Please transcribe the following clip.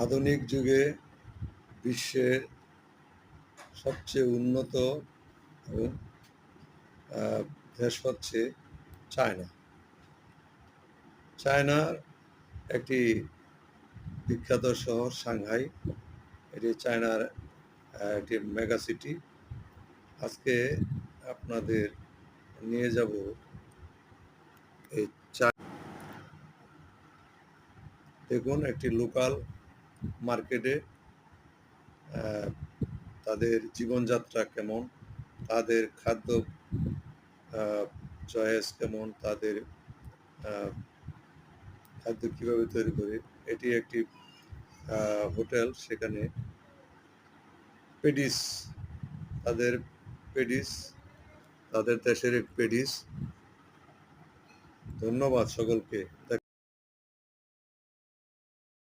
আধুনিক যুগে বিশ্বের সবচেয়ে উন্নত এবং দেশ হচ্ছে চায়না। চায়নার একটি বিখ্যাত শহর সাংহাই। এটি চায়নার একটি মেগা সিটি। আজকে আপনাদের নিয়ে যাব এই দেখুন একটি লোকাল মার্কেটে তাদের জীবনযাত্রা কেমন, তাদের খাদ্য চয়েস কেমন, তাদের খাদ্য কীভাবে তৈরি করে। এটি একটি হোটেল, সেখানে পেডিস, তাদের পেডিস, তাদের দেশের পেডিস। ধন্যবাদ সকলকে।